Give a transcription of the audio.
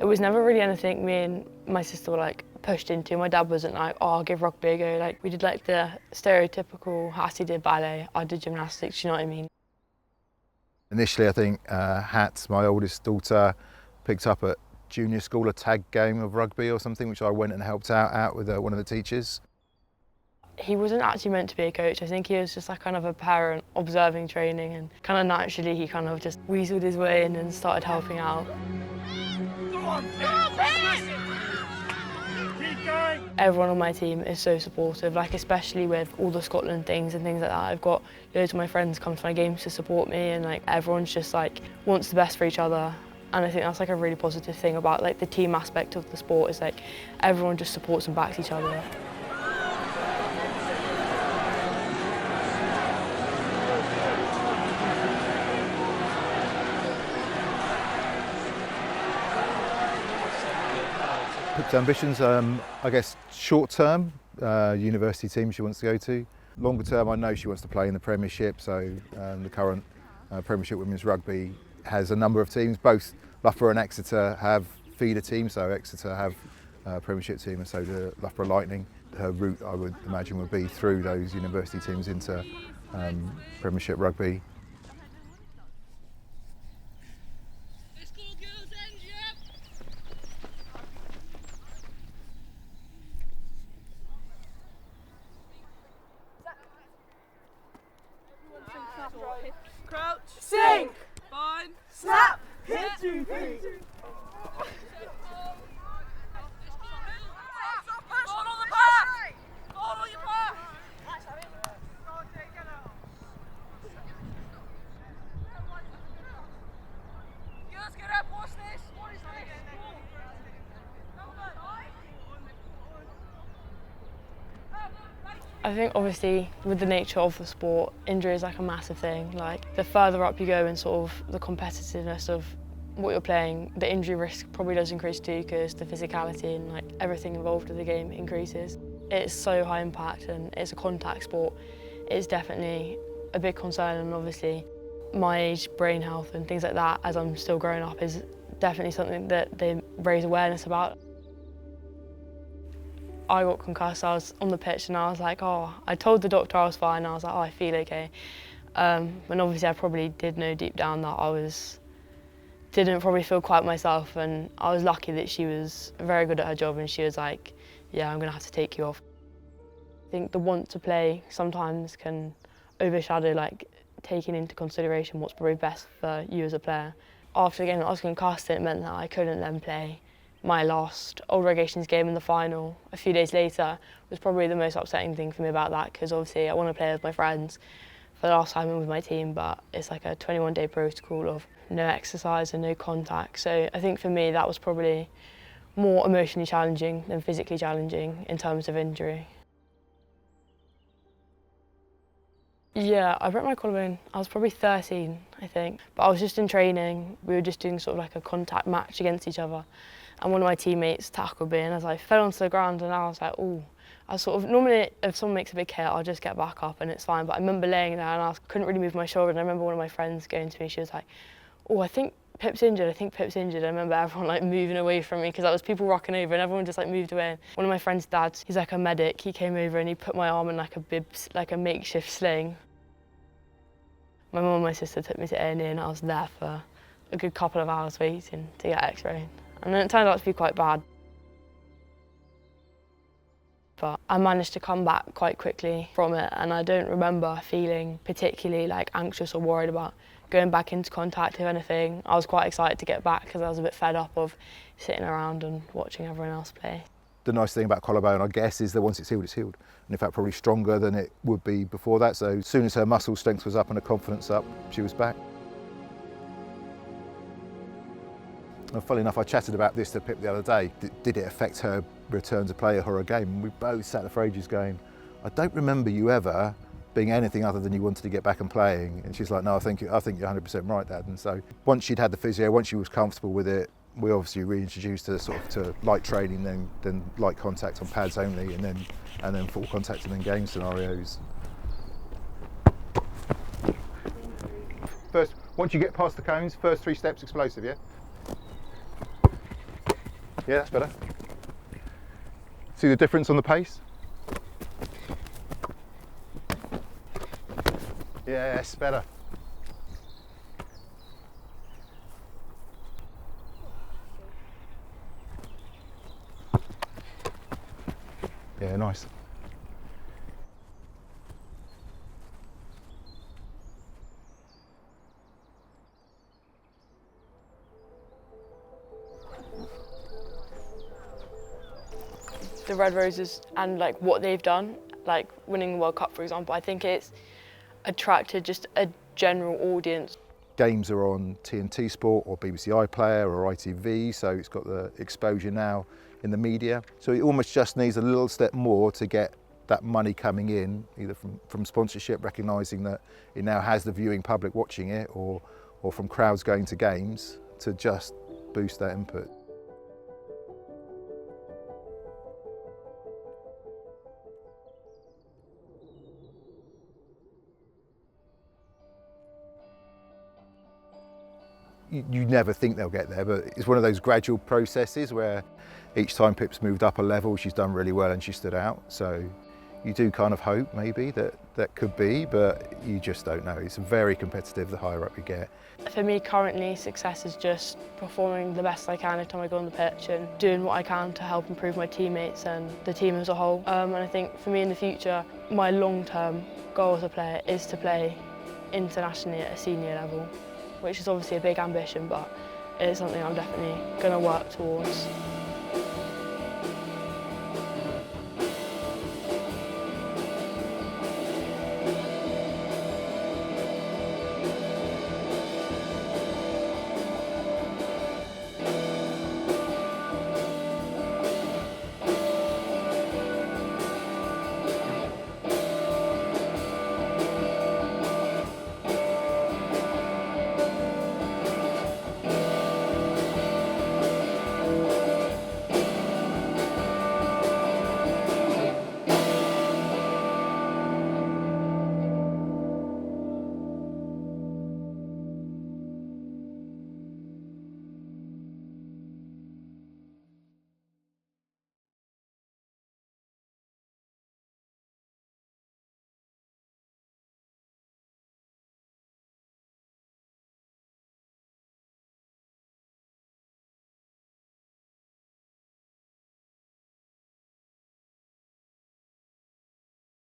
was never really anything me and my sister were like pushed into. My dad wasn't like, oh, I'll give rugby a go. Like we did like the stereotypical, Hattie did ballet, I did gymnastics, you know what I mean? Initially I think Hat, my oldest daughter, picked up at junior school a tag game of rugby or something, which I went and helped out with one of the teachers. He wasn't actually meant to be a coach. I think he was just like kind of a parent observing training, and kind of naturally he kind of just weaseled his way in and started helping out. Everyone on my team is so supportive, like especially with all the Scotland things and things like that. I've got loads of my friends come to my games to support me, and like everyone's just like wants the best for each other. And I think that's like a really positive thing about like the team aspect of the sport, is like everyone just supports and backs each other. Pip's ambitions, I guess short term, university team she wants to go to. Longer term, I know she wants to play in the Premiership, so the current Premiership Women's Rugby has a number of teams. Both Loughborough and Exeter have feeder teams, so Exeter have a Premiership team and so do Loughborough Lightning. Her route, I would imagine, would be through those university teams into Premiership Rugby. Crouch, sink, bind, snap, hit 2, 3. Hold on the pass! Hold on your pass! Let's get up, what's this? What is this? I think obviously with the nature of the sport, injury is like a massive thing. Like the further up you go in sort of the competitiveness of what you're playing, the injury risk probably does increase too, because the physicality and like everything involved with the game increases. It's so high impact and it's a contact sport. It's definitely a big concern, and obviously my age, brain health and things like that as I'm still growing up is definitely something that they raise awareness about. I got concussed, I was on the pitch and I was like, oh, I told the doctor I was fine, I was like, oh, I feel okay. And obviously I probably did know deep down that didn't probably feel quite myself, and I was lucky that she was very good at her job and she was like, yeah, I'm gonna have to take you off. I think the want to play sometimes can overshadow like taking into consideration what's probably best for you as a player. After getting I was concussed, it meant that I couldn't then play my last Old Relegations game in the final a few days later. Was probably the most upsetting thing for me about that, because obviously I want to play with my friends for the last time and with my team, but it's like a 21-day protocol of no exercise and no contact. So I think for me that was probably more emotionally challenging than physically challenging in terms of injury. Yeah, I broke my collarbone. I was probably 13, I think. But I was just in training. We were just doing sort of like a contact match against each other. And one of my teammates tackled me, and as I fell onto the ground, and I was like, oh. I sort of, normally if someone makes a big hit, I'll just get back up and it's fine. But I remember laying there and I couldn't really move my shoulder. And I remember one of my friends going to me, she was like, oh, I think Pip's injured, I think Pip's injured. I remember everyone like moving away from me because there was people rocking over and everyone just like moved away. And one of my friend's dads, he's like a medic, he came over and he put my arm in like a bib, like a makeshift sling. My mum and my sister took me to A&E and I was there for a good couple of hours waiting to get x-rayed. And then it turned out to be quite bad. But I managed to come back quite quickly from it, and I don't remember feeling particularly like anxious or worried about going back into contact, if anything. I was quite excited to get back because I was a bit fed up of sitting around and watching everyone else play. The nice thing about collarbone, I guess, is that once it's healed, it's healed. And in fact, probably stronger than it would be before that. So as soon as her muscle strength was up and her confidence up, she was back. And funnily enough, I chatted about this to Pip the other day. Did it affect her return to play or a game? And we both sat there for ages going, I don't remember you ever being anything other than you wanted to get back and playing. And she's like, no, I think you're 100% right, Dad. And so once she'd had the physio, once she was comfortable with it, we obviously reintroduced her sort of to light training, then light contact on pads only, and then full contact and then game scenarios. First, once you get past the cones, first 3 steps explosive, yeah? Yeah, that's better. See the difference on the pace? Yes, better. Yeah, nice. The Red Roses and like what they've done, like winning the World Cup, for example, I think it's attracted just a general audience. Games are on TNT Sport or BBC iPlayer or ITV, so it's got the exposure now in the media. So it almost just needs a little step more to get that money coming in, either from sponsorship, recognising that it now has the viewing public watching it, or from crowds going to games, to just boost that input. You never think they'll get there, but it's one of those gradual processes where each time Pip's moved up a level, she's done really well and she stood out. So you do kind of hope maybe that could be, but you just don't know. It's very competitive the higher up you get. For me currently, success is just performing the best I can every time I go on the pitch and doing what I can to help improve my teammates and the team as a whole. And I think for me in the future, my long-term goal as a player is to play internationally at a senior level, which is obviously a big ambition, but it is something I'm definitely going to work towards.